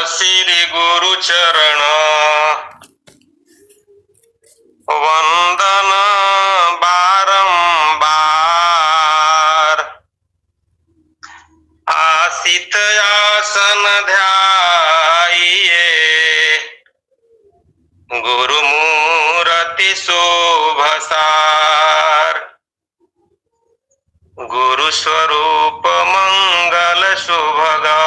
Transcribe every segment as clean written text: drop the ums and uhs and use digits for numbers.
श्री गुरु चरण वंदन बारंबार। आसित आसन ध्याइए गुरु मूरति शोभ सार। गुरु स्वरूप मंगल शुभगा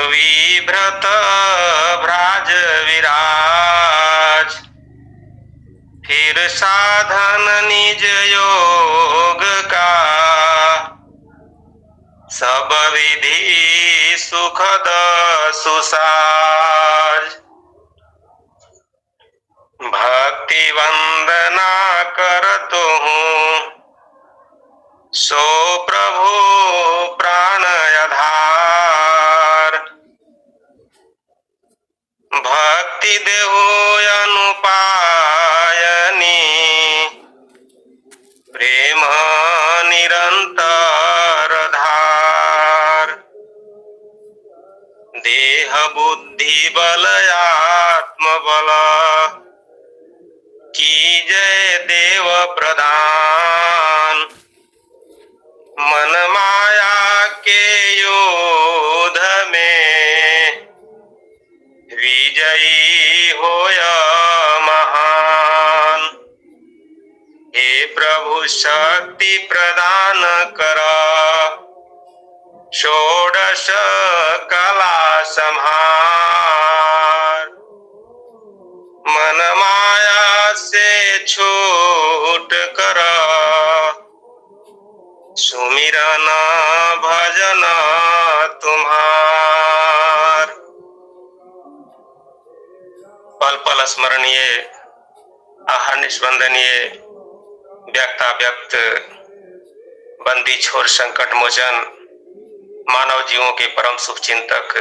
विभ्रत भ्राज विराज। फिर साधन निज योग का सब विधि सुखद सुसाज। भक्ति वंदना करत हूँ सो प्रभु प्राण आधार। भक्ति देहु अनुपायनी प्रेम निरंतर धार। देह बुद्धि बल आत्म बल की जय देव प्रदान। मन माया के योध में विजयी होय महान। हे प्रभु शक्ति प्रदान कर षोडश कला संहार। मन माया से छूट कर सुमिरन भजन तुम्हार। पल पल स्मरणीय अहर्निश व्यक्ताव्यक्त बंदी छोर संकट मोचन मानव जीवों के परम सुख चिंतक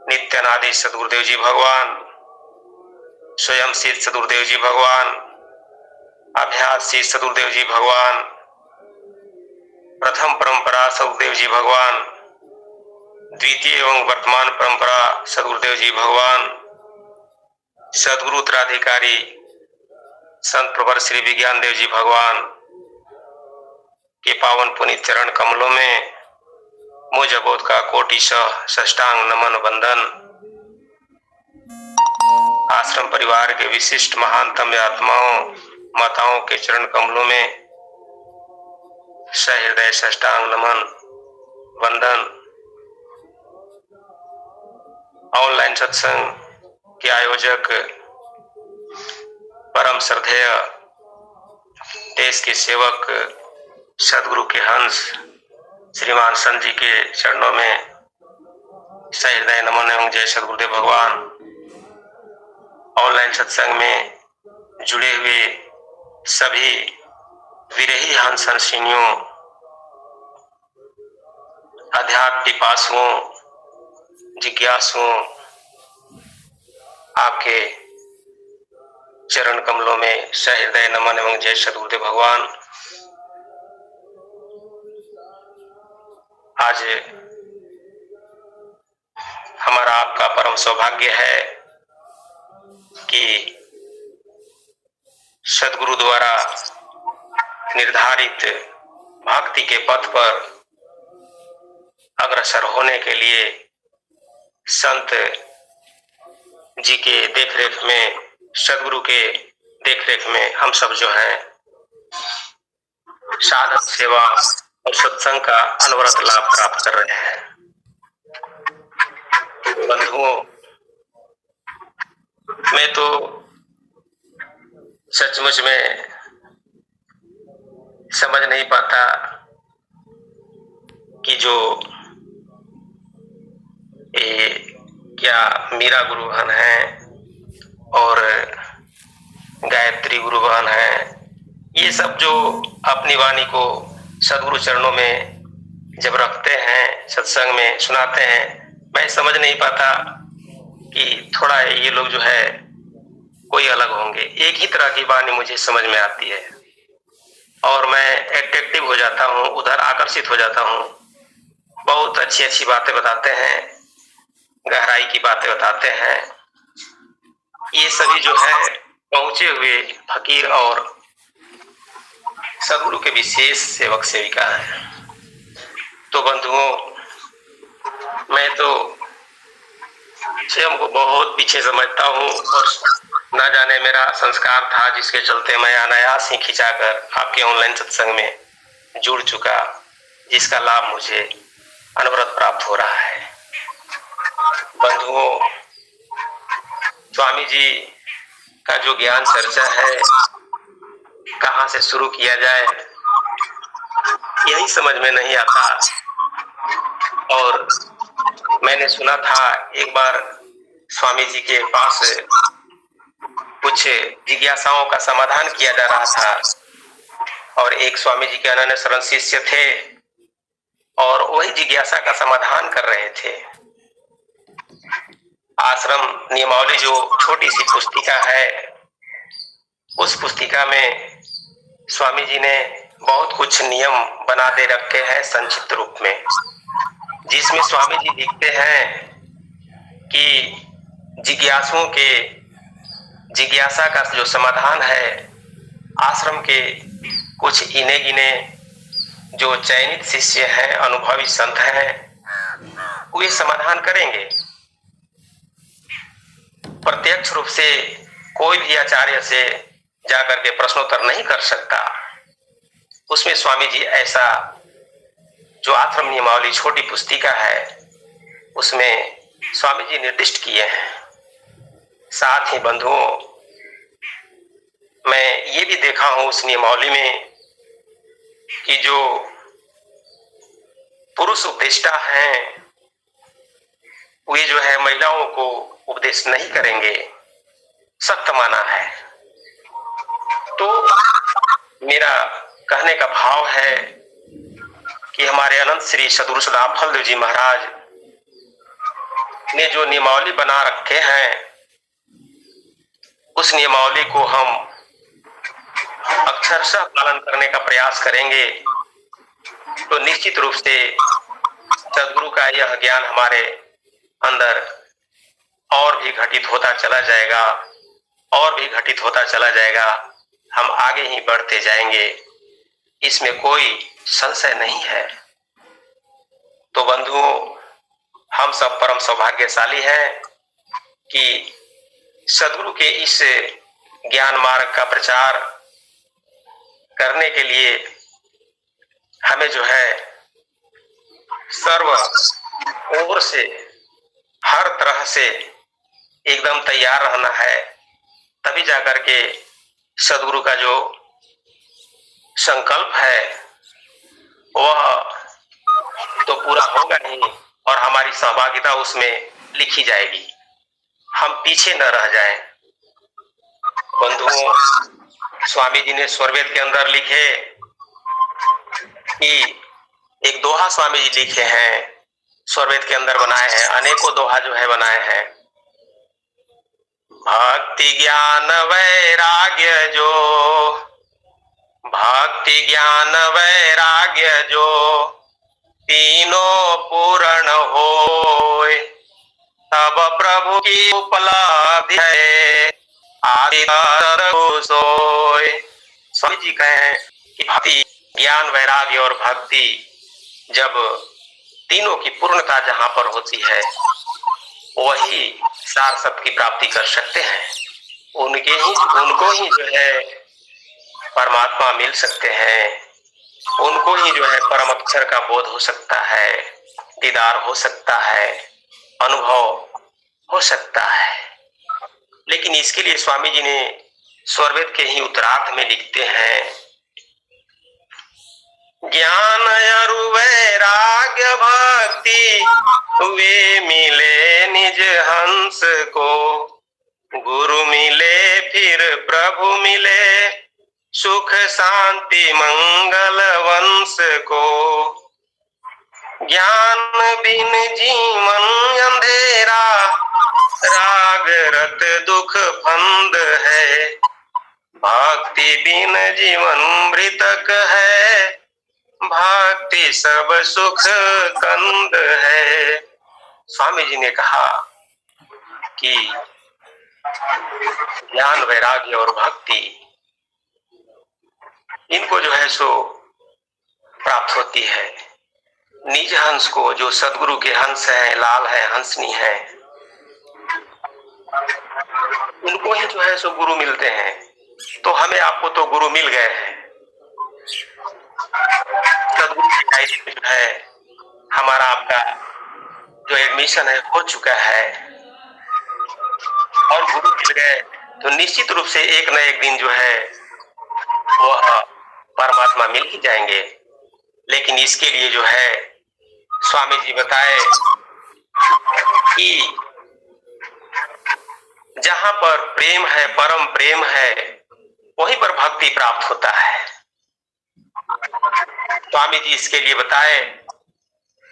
नित्यानादि सदगुरुदेव जी भगवान, स्वयं सिद्ध सदगुरुदेव जी भगवान, अभ्यास सिद्ध सदगुरुदेव जी भगवान, प्रथम परंपरा सदगुरुदेव जी भगवान, द्वितीय एवं वर्तमान परंपरा सदगुरुदेव जी भगवान, सदगुरु उत्तराधिकारी संत प्रवर श्री विज्ञान देव जी भगवान के पावन पुनीत चरण कमलों में मुझ अबोध का कोटिशः साष्टांग नमन वंदन। आश्रम परिवार के विशिष्ट महानतम आत्माओं माताओं के चरण कमलों में सहृदय साष्टांग नमन वंदन। ऑनलाइन सत्संग के आयोजक परम श्रद्धेय देश के सेवक सदगुरु के हंस श्रीमान संत जी के चरणों में सहृदय नमन एवं जय सदगुरुदेव भगवान। ऑनलाइन सत्संग में जुड़े हुए सभी विरही हंस हंसिनियों, अध्यात्म पिपासुओं, जिज्ञासुओं, आपके चरण कमलों में सहृदय नमन एवं जय सदगुरुदेव भगवान। आज हमारा आपका परम सौभाग्य है कि सदगुरु द्वारा निर्धारित भक्ति के पथ पर अग्रसर होने के लिए संत जी के देखरेख में, सदगुरु के देखरेख में हम सब जो है साधन सेवा और सत्संग का अनवरत लाभ प्राप्त कर रहे हैं। बंधुओं, मैं तो सचमुच में समझ नहीं पाता कि जो क्या मीरा गुरु बहन है और गायत्री गुरु बहन है, ये सब जो अपनी वाणी को सदगुरु चरणों में जब रखते हैं, सत्संग में सुनाते हैं, मैं समझ नहीं पाता कि थोड़ा ये लोग जो है कोई अलग होंगे। एक ही तरह की वाणी मुझे समझ में आती है और मैं एट्रैक्टिव हो जाता हूँ, उधर आकर्षित हो जाता हूँ। बहुत अच्छी अच्छी बातें बताते हैं गहराई की बातें बताते हैं। ये सभी जो है पहुंचे हुए फकीर और सदगुरु के विशेष सेवक सेविका है। तो बंधुओं, मैं तो स्वयं को बहुत पीछे समझता हूँ और न जाने मेरा संस्कार था जिसके चलते मैं अनायास ही खिंचाकर आपके ऑनलाइन सत्संग में जुड़ चुका, जिसका लाभ मुझे अनवरत प्राप्त हो रहा है। बंधुओं, स्वामी जी का जो ज्ञान चर्चा है, कहाँ से शुरू किया जाए यही समझ में नहीं आता। और मैंने सुना था एक बार स्वामी जी के पास कुछ जिज्ञासाओं का समाधान किया जा रहा था और एक स्वामी जी के अनन्य शरण शिष्य थे और वही जिज्ञासा का समाधान कर रहे थे। आश्रम नियमावली जो छोटी सी पुस्तिका है, उस पुस्तिका में स्वामी जी ने बहुत कुछ नियम बना दे रखे हैं संक्षिप्त रूप में, जिसमें स्वामी जी लिखते हैं कि जिज्ञासुओं के जिज्ञासा का जो समाधान है, आश्रम के कुछ इने गिने जो चयनित शिष्य हैं, अनुभवी संत हैं, वे समाधान करेंगे। प्रत्यक्ष रूप से कोई भी आचार्य से जाकर के प्रश्नोत्तर नहीं कर सकता। उसमें स्वामी जी ऐसा जो आश्रम नियमावली छोटी पुस्तिका है, उसमें स्वामी जी निर्दिष्ट किए हैं। साथ ही बंधुओं, मैं ये भी देखा हूं उस नियमावली में कि जो पुरुष उपदेष्टा हैं, वे जो है महिलाओं को उपदेश नहीं करेंगे, सख्त माना है। तो मेरा कहने का भाव है कि हमारे अनंत श्री सद्गुरु सदा फलदेव जी महाराज ने जो नियमावली बना रखे हैं, उस नियमावली को हम अक्षरशः पालन करने का प्रयास करेंगे तो निश्चित रूप से सद्गुरु का यह ज्ञान हमारे अंदर और भी घटित होता चला जाएगा, और भी घटित होता चला जाएगा। हम आगे ही बढ़ते जाएंगे, इसमें कोई संशय नहीं है। तो बंधुओं, हम सब परम सौभाग्यशाली हैं कि सद्गुरु के इस ज्ञान मार्ग का प्रचार करने के लिए हमें जो है सर्व ओर से हर तरह से एकदम तैयार रहना है, तभी जाकर के सद्गुरु का जो संकल्प है वह तो पूरा होगा ही और हमारी सहभागिता उसमें लिखी जाएगी। हम पीछे न रह जाएं। बंधुओं, स्वामी जी ने स्वरवेद के अंदर लिखे कि एक दोहा स्वामी जी लिखे हैं, स्वरवेद के अंदर बनाए हैं, अनेकों दोहा जो है बनाए हैं। भक्ति ज्ञान वैराग्य जो, भक्ति ज्ञान वैराग्य जो तीनों पूर्ण होय, तब प्रभु की उपलब्धि है आदि सोय। स्वामी जी कहें कि भक्ति ज्ञान वैराग्य और भक्ति जब तीनों की पूर्णता जहां पर होती है, वही सार सत्य की प्राप्ति कर सकते हैं। उनको ही जो है परमात्मा मिल सकते हैं, उनको ही जो है परम अक्षर का बोध हो सकता है, दीदार हो सकता है, अनुभव हो सकता है। लेकिन इसके लिए स्वामी जी ने स्वरवेद के ही उत्तरार्थ में लिखते हैं, ज्ञान अरु वैराग्य भक्ति वे मिले निज हंस को, गुरु मिले फिर प्रभु मिले सुख शांति मंगल वंश को। ज्ञान बिन जीवन अंधेरा, राग रत दुख फंद है, भक्ति बिन जीवन मृतक है, भक्ति सब सुख कंद है। स्वामी जी ने कहा कि ज्ञान, वैराग्य और भक्ति इनको जो है सो प्राप्त होती है। निज हंस को, जो सदगुरु के हंस है, लाल है, हंसनी है, उनको ही जो है सो गुरु मिलते हैं। तो हमें आपको तो गुरु मिल गए हैं। सदगुरु की डायरी में जो है हमारा आपका जो एडमिशन है हो चुका है और गुरु मिल गए तो निश्चित रूप से एक न एक दिन जो है वह परमात्मा मिल ही जाएंगे। लेकिन इसके लिए जो है स्वामी जी बताए कि जहां पर प्रेम है, परम प्रेम है, वहीं पर भक्ति प्राप्त होता है। स्वामी जी इसके लिए बताए,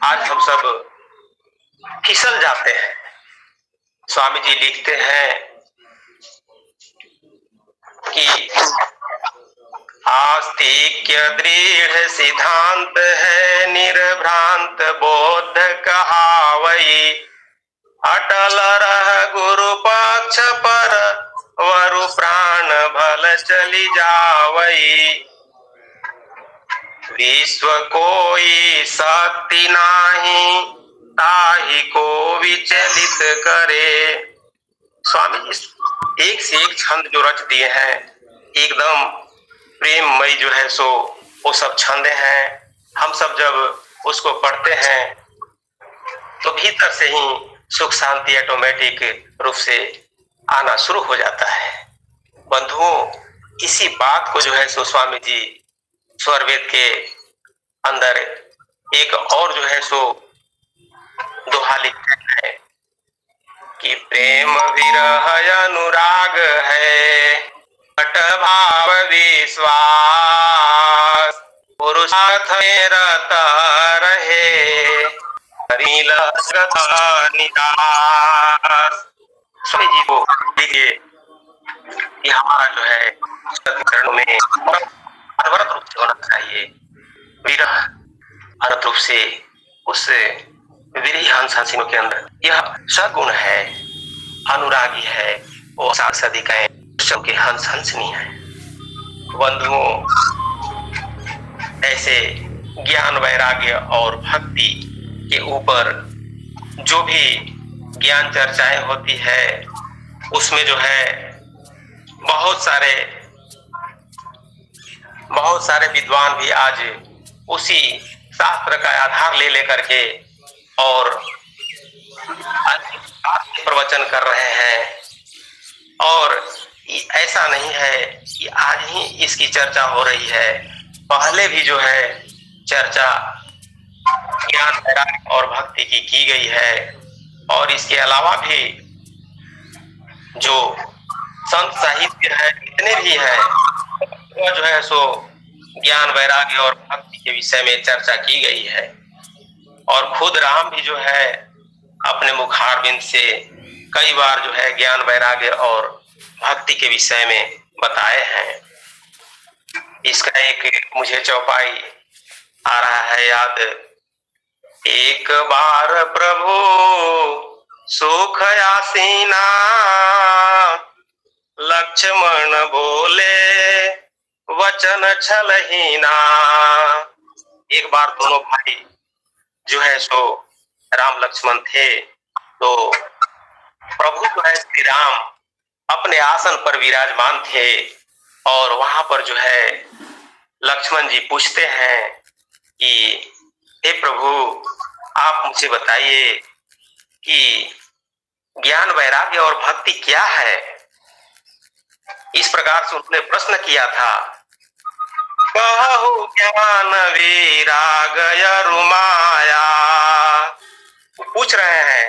आज हम सब फिसल जाते हैं। स्वामी जी लिखते हैं कि आस्तिक्य दृढ़ सिद्धांत है, निर्भ्रांत बोध कहावई, अटल रह गुरु पक्ष पर, वरु प्राण भल चली जावई, विश्व कोई शक्ति नाही, ताहि को विचलित करे। स्वामी जी एक से एक छंद जो रच दिए हैं, एकदम प्रेममयी जो है सो वो सब छंद हैं। हम सब जब उसको पढ़ते हैं तो भीतर से ही सुख शांति ऑटोमेटिक रूप से आना शुरू हो जाता है। बंधुओं, इसी बात को जो है सो स्वामी जी स्वरवेद के अंदर एक और जो है सो दोहा लिखते हैं कि प्रेम विरह अनुराग है, हट भाव विश्वास, पुरुषार्थ में रत रहे, निदास। स्वामी जी को देखिए कि हमारा जो है चरणों में अनवरत रूप से होना चाहिए। विरह अनंत रूप से उस विरही हंस हंसिनों के अंदर यह सगुण है, अनुरागी है, वो साधिकाएं सबके हंस हंसनी है। बंधुओं, ऐसे ज्ञान, वैराग्य और भक्ति के ऊपर जो भी ज्ञान चर्चाएं होती है उसमें जो है बहुत सारे विद्वान भी आज उसी शास्त्र का आधार ले लेकर के और प्रवचन कर रहे हैं। और ऐसा नहीं है कि आज ही इसकी चर्चा हो रही है, पहले भी जो है चर्चा ज्ञान, वैराग्य और भक्ति की गई है। और इसके अलावा भी जो संत साहित्य है, जितने भी है, वो जो है सो ज्ञान, वैराग्य और भक्ति के विषय में चर्चा की गई है। और खुद राम भी जो है अपने मुखारबिंद से कई बार जो है ज्ञान, वैराग्य और भक्ति के विषय में बताए हैं। इसका एक मुझे चौपाई आ रहा है याद। एक बार प्रभु सुख आसीना, लक्ष्मण बोले वचन छलहीना। एक बार दोनों भाई जो है सो राम लक्ष्मण थे, तो प्रभु जो है श्री राम अपने आसन पर विराजमान थे और वहां पर जो है लक्ष्मण जी पूछते हैं कि हे प्रभु, आप मुझे बताइए कि ज्ञान, वैराग्य और भक्ति क्या है। इस प्रकार से उन्होंने प्रश्न किया था। कहु ज्ञान वैराग्य रुमाया, पूछ रहे हैं,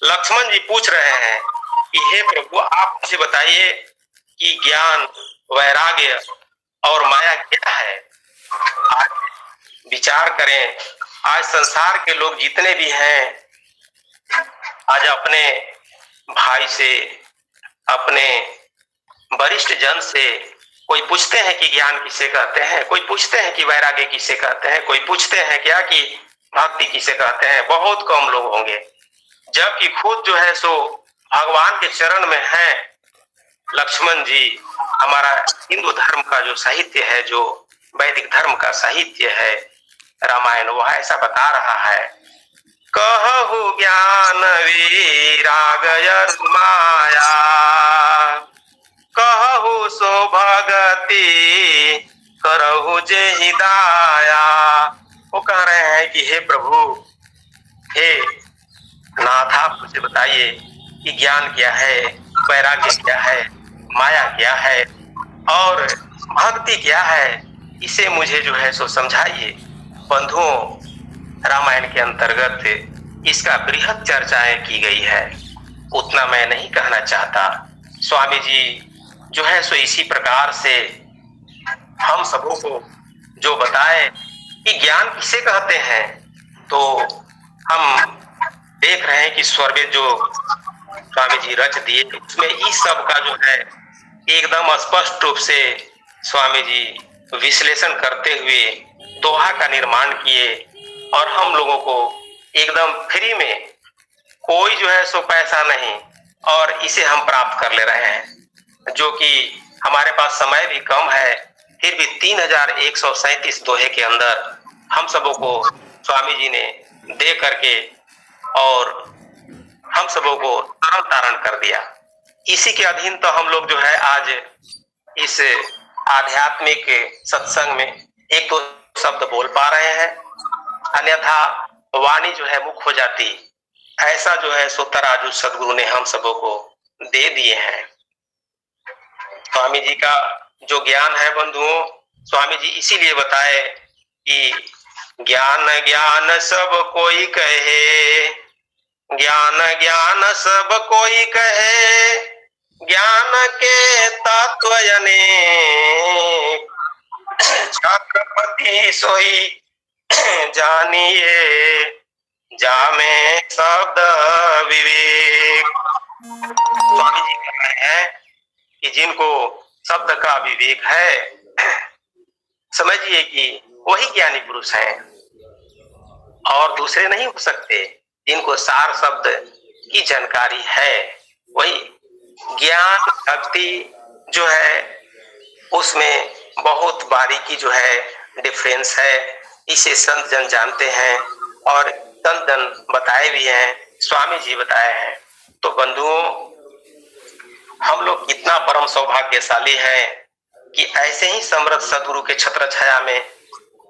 लक्ष्मण जी पूछ रहे हैं कि हे प्रभु, आप मुझे बताइए कि ज्ञान, वैराग्य और माया क्या है। आज विचार करें, आज संसार के लोग जितने भी हैं, आज अपने भाई से, अपने वरिष्ठ जन से कोई पूछते हैं कि ज्ञान किसे कहते हैं, कोई पूछते हैं कि वैराग्य किसे कहते हैं, कोई पूछते हैं क्या कि भक्ति किसे कहते हैं। बहुत कम लोग होंगे जबकि खुद जो है सो भगवान के चरण में है। लक्ष्मण जी, हमारा हिंदू धर्म का जो साहित्य है, जो वैदिक धर्म का साहित्य है रामायण, वह ऐसा बता रहा है, कहु ज्ञान विराग यरु माया, कहु सो भगति करहु जेहि दाया। वो कह रहे हैं कि हे प्रभु, हे नाथ, आप मुझे बताइए कि ज्ञान क्या है, वैराग्य क्या है, माया क्या है और भक्ति क्या है, इसे मुझे जो है सो समझाइए। बंधुओं, रामायण के अंतर्गत इसका बृहद चर्चाएं की गई है, उतना मैं नहीं कहना चाहता। स्वामी जी जो है सो इसी प्रकार से हम सबों को जो बताए कि ज्ञान किसे कहते हैं, तो हम देख रहे हैं कि स्वरवेद जो स्वामी जी रच दिए, उसमें इस सब का जो है एकदम स्पष्ट रूप से स्वामी जी विश्लेषण करते हुए दोहा का निर्माण किए और हम लोगों को एकदम फ्री में, कोई जो है सो पैसा नहीं, और इसे हम प्राप्त कर ले रहे हैं, जो कि हमारे पास समय भी कम है, फिर भी 3137 दोहे के अंदर हम सबों को स्वामी जी ने दे करके और हम सबों को तरल तारण कर दिया। इसी के अधीन तो हम लोग जो है आज इस आध्यात्मिक सत्संग में एक दो शब्द बोल पा रहे हैं, अन्यथा वाणी जो है मुख हो जाती। ऐसा जो है सो तराजू सदगुरु ने हम सबों को दे दिए हैं। स्वामी जी का जो ज्ञान है बंधुओं, स्वामी जी इसीलिए बताए कि ज्ञान ज्ञान सब कोई कहे, ज्ञान ज्ञान सब कोई कहे, ज्ञान के तत्व अनेक, छत्रपति सोई जानिए, जामे शब्द विवेक। स्वामी जी कह रहे हैं कि जिनको शब्द का विवेक है, समझिए कि वही ज्ञानी पुरुष हैं और दूसरे नहीं हो सकते। जिनको सार शब्द की जानकारी है, वही ज्ञान भक्ति जो है उसमें बहुत बारीकी जो है डिफरेंस है, इसे संत जन जानते हैं और संत जन बताए भी हैं, स्वामी जी बताए हैं। तो बंधुओं, हम लोग कितना परम सौभाग्यशाली हैं कि ऐसे ही समृद्ध सदगुरु के छत्र छाया में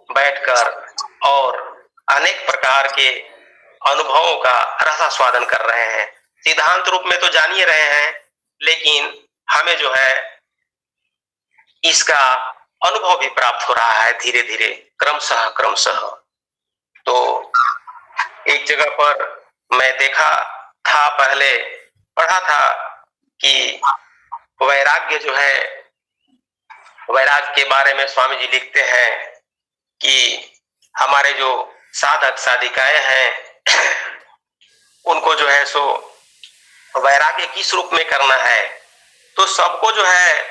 बैठकर और अनेक प्रकार के अनुभवों का रसास्वादन कर रहे हैं। सिद्धांत रूप में तो जान ही रहे हैं, लेकिन हमें जो है इसका अनुभव भी प्राप्त हो रहा है धीरे धीरे, क्रमशः क्रमशः। तो एक जगह पर मैं देखा था, पहले पढ़ा था कि वैराग्य जो है, वैराग्य के बारे में स्वामी जी लिखते हैं कि हमारे जो साधक साधिकाएं हैं उनको जो है सो वैराग्य किस रूप में करना है, तो सबको जो है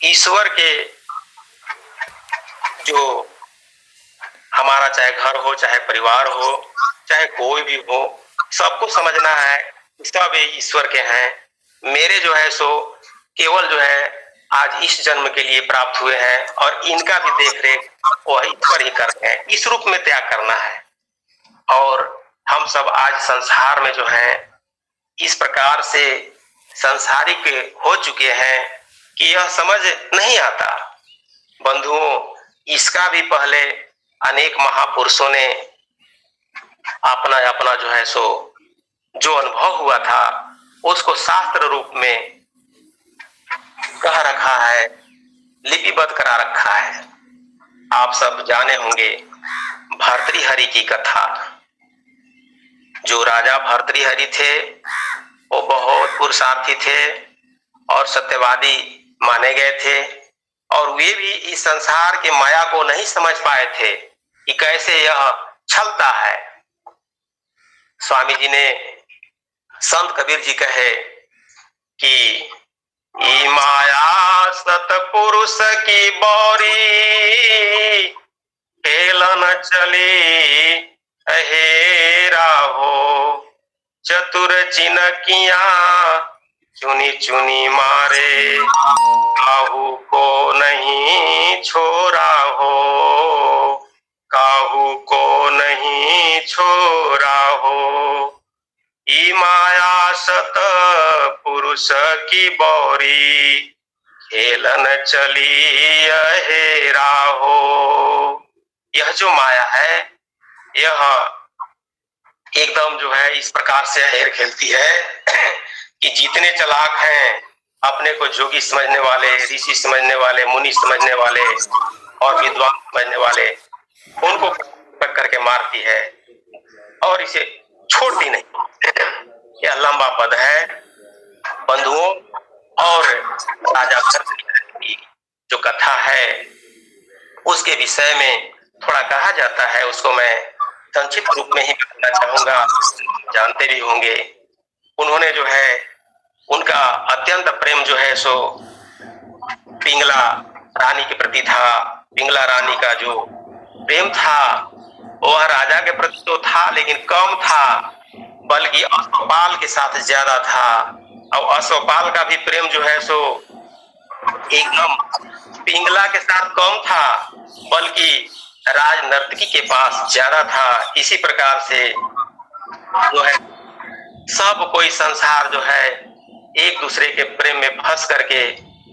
ईश्वर के, जो हमारा चाहे घर हो, चाहे परिवार हो, चाहे कोई भी हो, सबको समझना है सब ईश्वर के हैं। मेरे जो है सो केवल जो है आज इस जन्म के लिए प्राप्त हुए हैं और इनका भी देख रेख वह ईश्वर ही करते हैं, इस रूप में त्याग करना है। और हम सब आज संसार में जो है इस प्रकार से संसारिक हो चुके हैं कि यह समझ नहीं आता। बंधुओं, इसका भी पहले अनेक महापुरुषों ने अपना अपना जो है सो जो अनुभव हुआ था उसको शास्त्र रूप में कह रखा है, लिपिबद्ध करा रखा है। आप सब जाने होंगे भर्तृहरि की कथा। जो राजा भर्तृहरि थे वो बहुत पुरुषार्थी थे और सत्यवादी माने गए थे, और वे भी इस संसार के माया को नहीं समझ पाए थे कि कैसे यह छलता है। स्वामी जी ने, संत कबीर जी कहे कि ई माया सतपुरुष की बौरी, खेलन चली अहेरा हो, चतुर चिनकिया चुनी चुनी मारे, काहू को नहीं छोड़ा हो, काहू को नहीं छोड़ा हो। ई माया सत पुरुष की बौरी, खेलन चली हेरा हो। यह जो माया है, यह एकदम जो है इस प्रकार से हेर खेलती है कि जितने चालाक हैं, अपने को जोगी समझने वाले, ऋषि समझने वाले, मुनि समझने वाले और विद्वान समझने वाले, उनको पकड़ करके मारती है और इसे छोड़ती नहीं। यह लंबा पद है बंधुओं। और राजा भरत की जो कथा है उसके विषय में थोड़ा कहा जाता है, उसको मैं संक्षिप्त रूप में ही बताना चाहूंगा, जानते भी होंगे। उन्होंने जो है, उनका अत्यंत प्रेम जो है सो पिंगला रानी के प्रति था। पिंगला रानी का जो प्रेम था वह राजा के प्रति तो था, लेकिन कम था, बल्कि अश्वपाल के साथ ज्यादा था। और अश्वपाल का भी प्रेम जो है सो एकदम पिंगला के साथ कम था, बल्कि राज नर्तकी के पास ज्यादा था। इसी प्रकार से जो है सब कोई संसार जो है एक दूसरे के प्रेम में फंस करके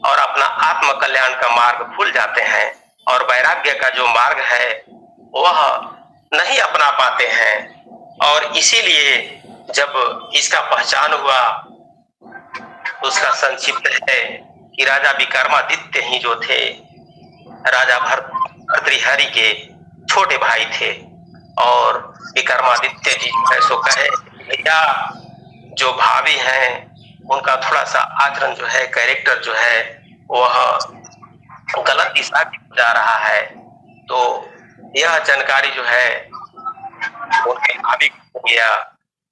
और अपना आत्म कल्याण का मार्ग भूल जाते हैं, और वैराग्य का जो मार्ग है वह नहीं अपना पाते हैं। और इसीलिए जब इसका पहचान हुआ, उसका संक्षिप्त है कि राजा विक्रमादित्य ही जो थे, राजा भर्तृहरि के छोटे भाई थे। और विक्रमादित्य जी ऐसो कहे, भैया जो भाभी हैं उनका थोड़ा सा आचरण जो है, कैरेक्टर जो है वह गलत दिशा की जा रहा है। तो यह जानकारी जो है उनके भाभी को हो गया,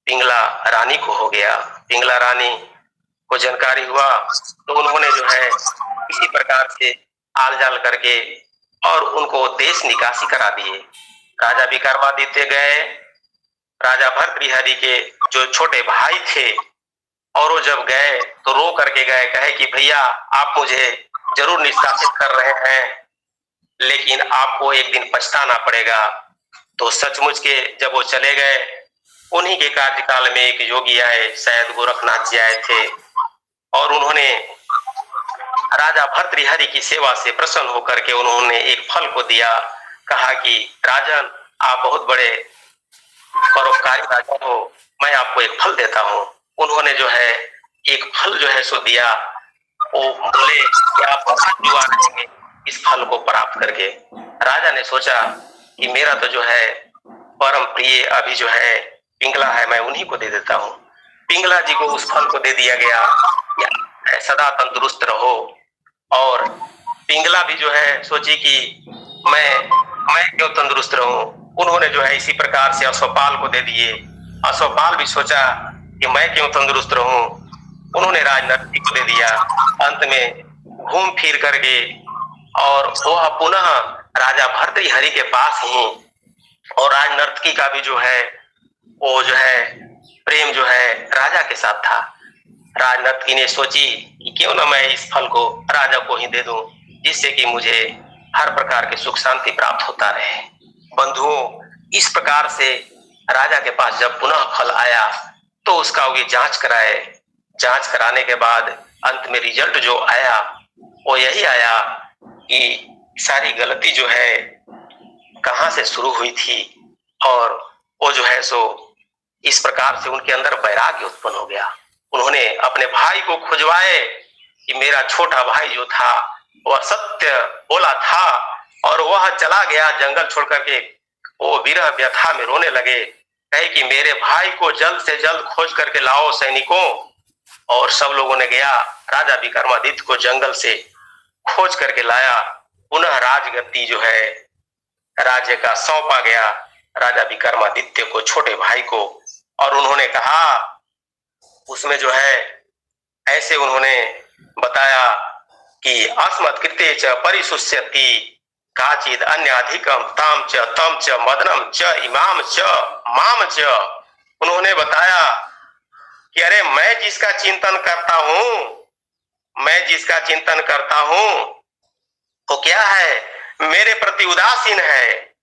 पिंगला रानी को हो गया। पिंगला रानी को जानकारी हुआ तो उन्होंने जो है इसी प्रकार से आल जाल करके और उनको देश निकासी करा दिए। राजा विक्रमादित्य गए, राजा भर्तृहरि के जो छोटे भाई थे, और वो जब गए तो रो करके गए, कहे कि भैया आप मुझे जरूर निष्कासित कर रहे हैं, लेकिन आपको एक दिन पछताना पड़ेगा। तो सचमुच के जब वो चले गए, उन्हीं के कार्यकाल में एक योगी आए, शायद गोरखनाथ जी आए थे, और उन्होंने राजा भर्तृहरि की सेवा से प्रसन्न होकर के उन्होंने एक फल को दिया। कहा कि राजन आप बहुत बड़े परोपकारी राजा हो, मैं आपको एक फल देता हूँ। उन्होंने जो है एक फल जो है सो दिया। वो बोले कि आप बहुत जुआ रहेंगे इस फल को प्राप्त करके। राजा ने सोचा कि मेरा तो जो है परम प्रिय अभी जो है पिंगला है, मैं उन्हीं को दे देता हूँ। पिंगला जी को उस फल को दे दिया गया, सदा तंदुरुस्त रहो। और पिंगला भी जो है सोची कि मैं क्यों तंदुरुस्त रहूं। उन्होंने जो है इसी प्रकार से अश्वपाल को दे दिए। अश्वपाल भी सोचा कि मैं क्यों तंदुरुस्त रहूं, उन्होंने राजनर्तकी को दे दिया। अंत में घूम फिर करके और वह पुनः राजा भर्तृहरि के पास ही, और राजनर्तकी का भी जो है वो जो है प्रेम जो है राजा के साथ था। राजनर्तकी ने सोची कि क्यों ना मैं इस फल को राजा को ही दे दूं, जिससे कि मुझे हर प्रकार के सुख शांति प्राप्त होता रहे। बंधुओं, इस प्रकार से राजा के पास जब पुनः फल आया तो उसका वे जांच कराए। जांच कराने के बाद अंत में रिजल्ट जो आया वो यही आया कि सारी गलती जो है कहां से शुरू हुई थी, और वो जो है सो इस प्रकार से उनके अंदर वैराग्य उत्पन्न हो गया। उन्होंने अपने भाई को खुजवाए कि मेरा छोटा भाई जो था वह सत्य बोला था, और वह चला गया जंगल छोड़ करके। वो विरह व्यथा में रोने लगे, कहे कि मेरे भाई को जल्द से जल्द खोज करके लाओ सैनिकों। और सब लोगों ने गया, राजा विक्रमादित्य को जंगल से खोज करके लाया। पुनः राजगद्दी जो है राज्य का सौंपा गया राजा विक्रमादित्य को, छोटे भाई को। और उन्होंने कहा, उसमें जो है ऐसे उन्होंने बताया कि अस्मत्कृते च परिशुष्यति काचिद अन्य अधिकम ताम च तम च मदनम च इमाम च माम च। उन्होंने बताया कि अरे मैं जिसका चिंतन करता हूं, मैं जिसका चिंतन करता हूं वो क्या है, मेरे प्रति उदासीन है।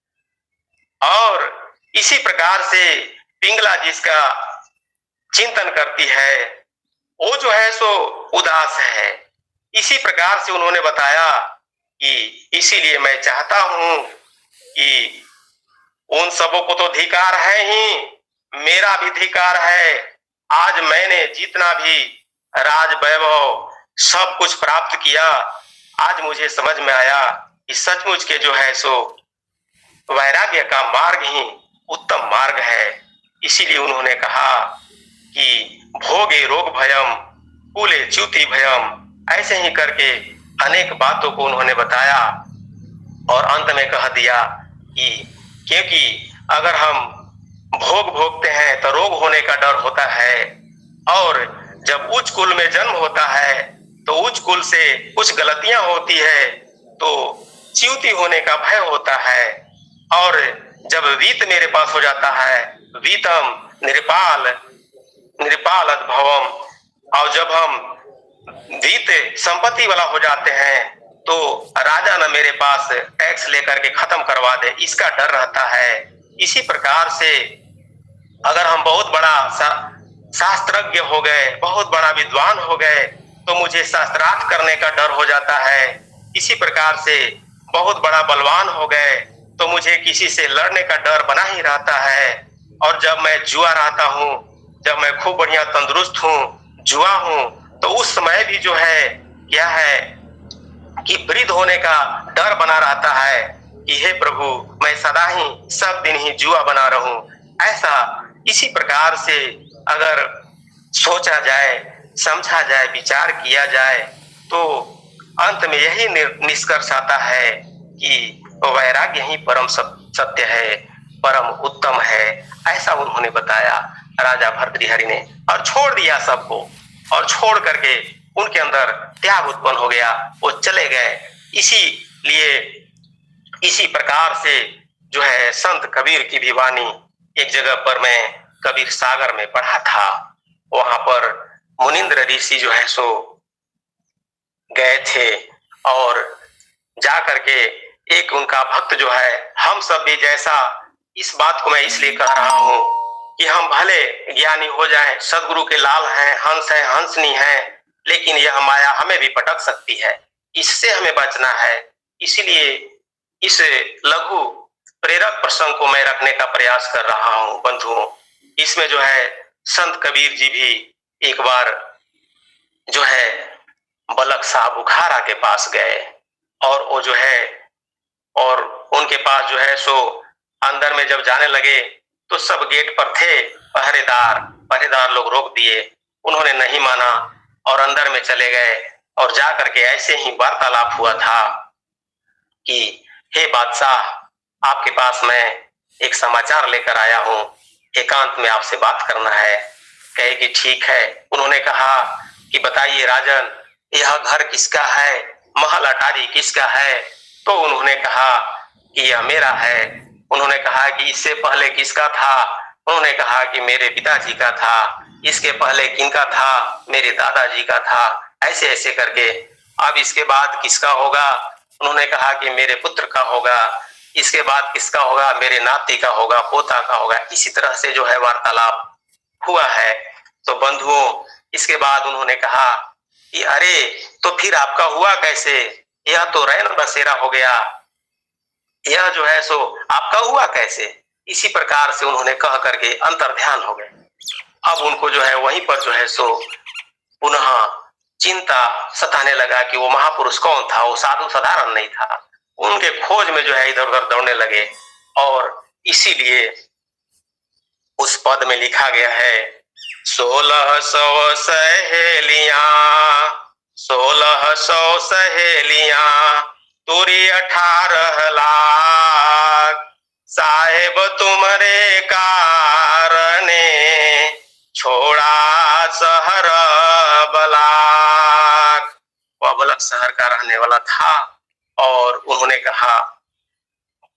और इसी प्रकार से पिंगला जिसका चिंतन करती है वो जो है सो उदास है। इसी प्रकार से उन्होंने बताया कि इसीलिए मैं चाहता हूं कि उन सबों को तो धिकार है ही, मेरा भी धिकार है। आज मैंने जितना भी राज वैभव सब कुछ प्राप्त किया, आज मुझे समझ में आया कि सचमुच के जो है सो वैराग्य का मार्ग ही उत्तम मार्ग है। इसीलिए उन्होंने कहा कि भोगे रोग भयम, कूले च्युति भयम, ऐसे ही करके अनेक बातों को उन्होंने बताया और अंत में कह दिया कि क्योंकि अगर हम भोग भोगते हैं तो रोग होने का डर होता है, और जब उच्च कुल में जन्म होता है तो उच्च कुल से कुछ गलतियां होती है तो च्युति होने का भय होता है। और जब वीत मेरे पास हो जाता है, वीतम निरपाल निरपाल अद्भवम, और जब हम वीत संपत्ति वाला हो जाते हैं तो राजा न मेरे पास टैक्स लेकर के खत्म करवा दे, इसका डर रहता है। इसी प्रकार से अगर हम बहुत बड़ा शास्त्रज्ञ हो गए, बहुत बड़ा विद्वान हो गए तो मुझे शास्त्रार्थ करने का डर हो जाता है। इसी प्रकार से बहुत बड़ा बलवान हो गए तो मुझे किसी से लड़ने का डर बना ही रहता है। और जब मैं जुआ रहता हूँ, जब मैं खूब बढ़िया तंदुरुस्त हूँ, जुआ हूँ, तो उस समय भी जो है क्या है कि वृद्ध होने का डर बना रहता है कि हे प्रभु मैं सदा ही सब दिन ही जुआ बना रहूं। ऐसा इसी प्रकार से अगर सोचा जाए, समझा जाए, विचार किया जाए तो अंत में यही निष्कर्ष आता है कि वैराग्य ही परम सत्य है, परम उत्तम है। ऐसा उन्होंने बताया राजा भर्तृहरि ने, और छोड़ दिया सबको, और छोड़ करके उनके अंदर त्याग उत्पन्न हो गया, वो चले गए। इसीलिए इसी प्रकार से जो है संत कबीर की भी वाणी, एक जगह पर मैं कबीर सागर में पढ़ा था, वहां पर मुनिंद्र ऋषि जो है सो गए थे और जा करके एक उनका भक्त जो है, हम सब भी जैसा, इस बात को मैं इसलिए कह रहा हूं कि हम भले ज्ञानी हो जाएं, सदगुरु के लाल हैं, हंसनी हैं, लेकिन यह माया हमें भी पटक सकती है, इससे हमें बचना है। इसीलिए इस लघु प्रेरक प्रसंग को मैं रखने का प्रयास कर रहा हूं बंधुओं। इसमें जो है संत कबीर जी भी एक बार जो है बलक साहब बुखारा के पास गए, और वो जो है, और उनके पास जो है सो अंदर में जब जाने लगे तो सब गेट पर थे पहरेदार लोग रोक दिए। उन्होंने नहीं माना और अंदर में चले गए, और जा करके ऐसे ही वार्तालाप हुआ था कि हे बादशाह, आपके पास मैं एक समाचार लेकर आया हूं, एकांत में आपसे बात करना है। कहे कि ठीक है। उन्होंने कहा कि बताइए राजन, यह घर किसका है, महल अटारी किसका है? तो उन्होंने कहा कि यह मेरा है। उन्होंने कहा कि इससे पहले किसका था? उन्होंने कहा कि मेरे पिताजी का था। इसके पहले किनका था? मेरे दादाजी का था। ऐसे ऐसे करके अब इसके बाद किसका होगा? उन्होंने कहा कि मेरे पुत्र का होगा। इसके बाद किसका होगा? मेरे नाती का होगा, पोता का होगा। इसी तरह से जो है वार्तालाप हुआ है। तो बंधुओं, इसके बाद उन्होंने कहा कि अरे तो फिर आपका हुआ कैसे? यह तो रैन बसेरा हो गया, यह जो है सो आपका हुआ कैसे? इसी प्रकार से उन्होंने कह करके अंतर्ध्यान हो गए। अब उनको जो है वहीं पर जो है सो पुनः चिंता सताने लगा कि वो महापुरुष कौन था। वो साधु साधारण नहीं था। उनके खोज में जो है इधर उधर दौड़ने लगे, और इसीलिए उस पद में लिखा गया है 1600 सहेलियां, 1600 सहेलियां तुरी 18 लाख, साहेब तुम्हारे कारणे छोड़ा शहर बलाक। वह बलक शहर का रहने वाला था, और उन्होंने कहा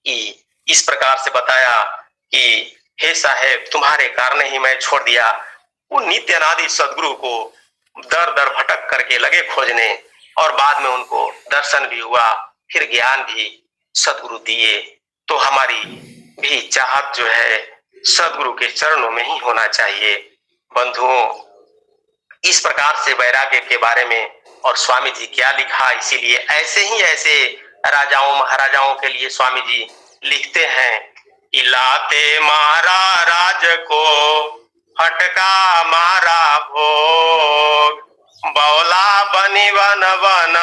कि इस प्रकार से बताया कि हे साहेब, तुम्हारे कारण ही मैं छोड़ दिया। वो नित्य अनादि सदगुरु को दर दर भटक करके लगे खोजने, और बाद में उनको दर्शन भी हुआ, फिर ज्ञान भी सदगुरु दिए। तो हमारी भी चाहत जो है सदगुरु के चरणों में ही होना चाहिए। बंधुओं, इस प्रकार से वैराग्य के बारे में और स्वामी जी क्या लिखा, इसीलिए ऐसे राजाओं महाराजाओं के लिए स्वामी जी लिखते हैं कि लाते मारा राज को, फटका मारा भोग, बौला बनी वन वन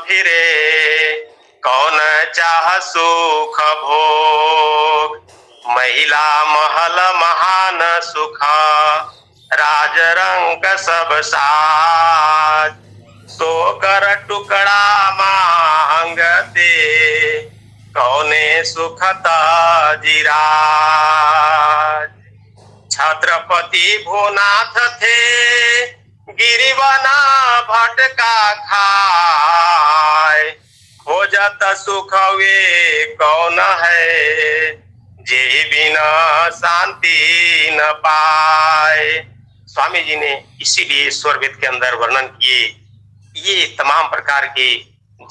फिरे, कौन चाह सुख भोग, महिला महल महान सुखा, राज रंग सब साज, सो कर टुकड़ा मांगते, कौने सुखता जिराज। छत्रपति भूनाथ थे, गिरिवना भटका खाए, खोजत सुख वे कौन है, जे बिना शांति न पाए। स्वामी जी ने इसीलिए स्वरवेद के अंदर वर्णन किए, ये तमाम प्रकार के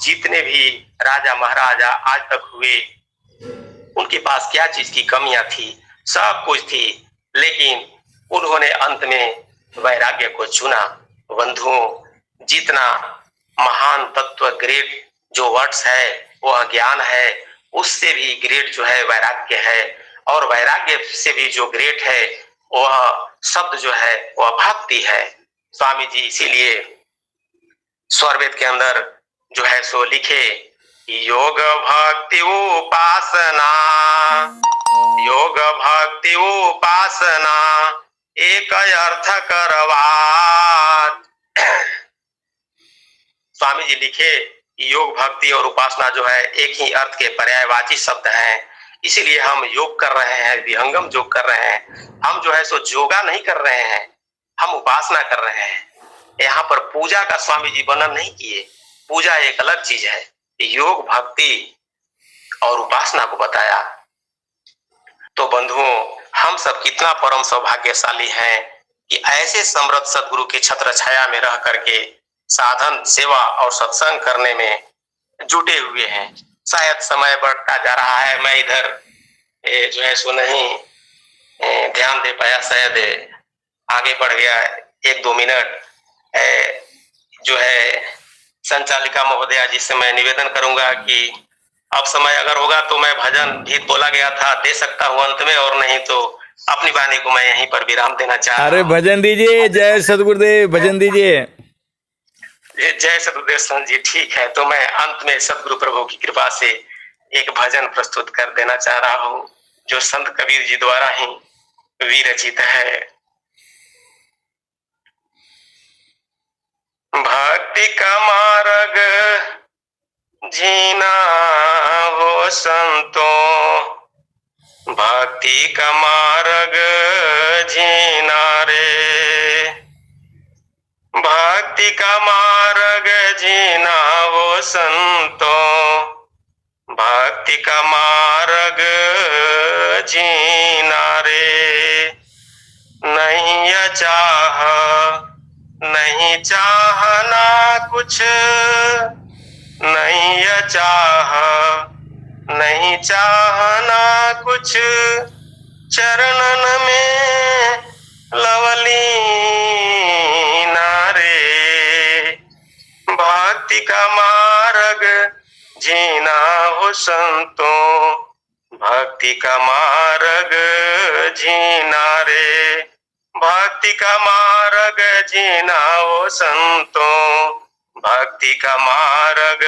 जितने भी राजा महाराजा आज तक हुए, उनके पास क्या चीज की कमियां थी, सब कुछ थी, लेकिन उन्होंने अंत में वैराग्य को चुना। बंधुओं, जितना महान तत्व ग्रेट जो वर्ड्स है वह ज्ञान है, उससे भी ग्रेट जो है वैराग्य है, और वैराग्य से भी जो ग्रेट है वह शब्द जो है वह भक्ति है। स्वामी जी इसीलिए स्वरवेद के अंदर जो है सो लिखे, योग भक्ति उपासना, योग भक्ति उपासना एक अर्थ करवात। स्वामी जी लिखे योग भक्ति और उपासना जो है एक ही अर्थ के पर्यायवाची शब्द हैं, इसीलिए हम योग कर रहे हैं, विहंगम योग कर रहे हैं। हम जो है सो योगा नहीं कर रहे हैं, हम उपासना कर रहे हैं। यहाँ पर पूजा का स्वामी जी वर्णन नहीं किए, पूजा एक अलग चीज है, योग भक्ति और उपासना को बताया। तो बंधुओं, हम सब कितना परम सौभाग्यशाली हैं कि ऐसे समृद्ध सदगुरु के छत्र छाया में रह करके साधन सेवा और सत्संग करने में जुटे हुए हैं। शायद समय बढ़ता जा रहा है, मैं इधर जो है सो नहीं ध्यान दे पाया, शायद आगे बढ़ गया 1-2 मिनट। जो है संचालिका महोदया जी से मैं निवेदन करूंगा कि अब समय अगर होगा तो मैं भजन गीत बोला गया था दे सकता हूँ अंत में, और नहीं तो अपनी वाणी को मैं यहीं पर विराम देना चाह रहा हूं। अरे भजन दीजिए, जय सदगुरुदेव, भजन दीजिए। जय सदगुरुदेव संत जी। ठीक है, तो मैं अंत में सदगुरु प्रभु की कृपा से एक भजन प्रस्तुत कर देना चाह रहा हूँ, जो संत कबीर जी द्वारा ही विरचित है। भक्ति का मार्ग जीना हो संतों, भक्ति का मार्ग जीना रे, भक्ति का मार्ग जीना हो संतों, भक्ति का मार्ग जीना रे। नहीं चाहना कुछ, नहीं चाहना कुछ, चरणन में लवलीना रे। भक्ति का मार्ग जीना हो संतों, भक्ति का मार्ग जीना रे, भक्ति का मार्ग जीना हो संतों, भक्ति का मार्ग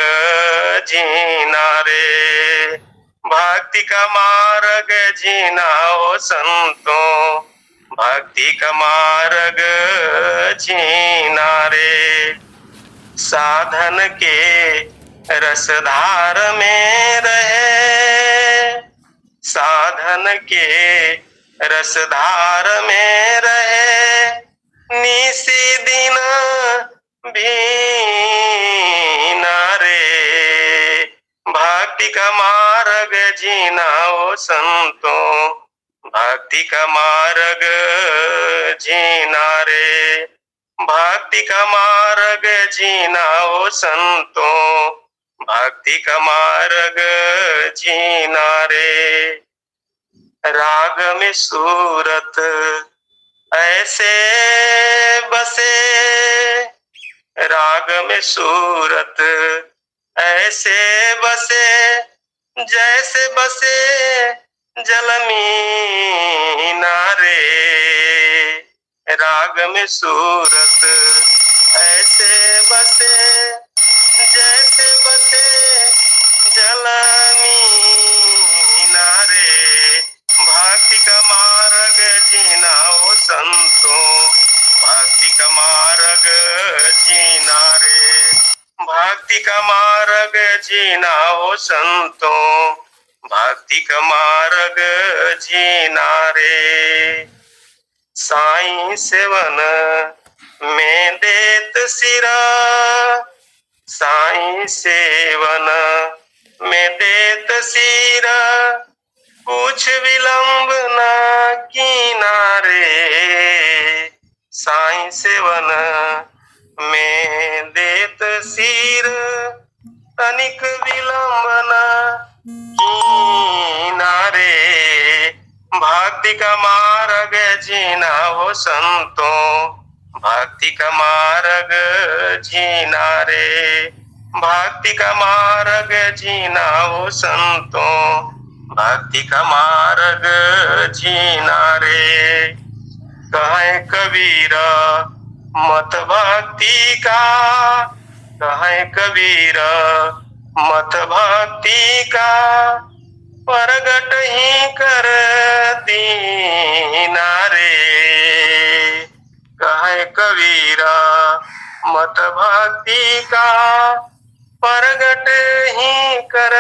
जीना रे, भक्ति का मार्ग जीना हो संतों, भक्ति का मार्ग जीना रे। साधन के रसधार में रहे, साधन के रसधार में रहे, निसी दिन भी ना रे। भक्ति का मार्ग जीना हो संतों, भक्ति का मार्ग जीना रे, भक्ति का मार्ग जीना ओ संतों, भक्ति का मार्ग जीना रे। राग में सूरत ऐसे बसे, राग में सूरत ऐसे बसे, जैसे बसे जल मीना रे। राग में सूरत ऐसे बसे, जैसे बसे जल मीना रे। भक्ति का मार्ग जीना ओ संतों, भक्ति का मार्ग जीना रे, भक्ति का मार्ग जीना ओ संतों, भक्ति का मार्ग जीना रे। साईं सेवन में देत सिरा, साईं सेवन में देत सिरा, कुछ विलंब न कीना रे। साईं सेवन में देत सिर, तनिक विलंब न कीना रे। भक्ति का मार्ग जीना हो संतों, भक्ति का मार्ग जीना रे, भक्ति का मार्ग जीना हो संतों, भक्ति का मार्ग जीना रे। कहे कबीरा मत भक्ति का, कहे कबीरा मत भक्ति का, प्रगट ही कर दीना रे। कहे कबीरा मत भक्ति का, प्रगट ही कर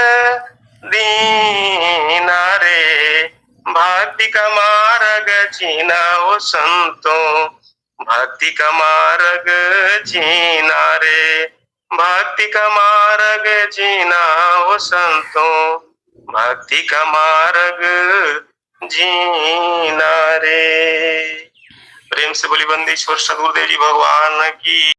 दीना रे। भक्ति का मार्ग जीना ओ संतों, भक्ति का मार्ग जीना रे, भक्ति का मार्ग जीना ओ संतों, भक्ति का मार्ग जीना रे। प्रेम से बोली बंदीश्वर सदगुरुदेव जी भगवान की।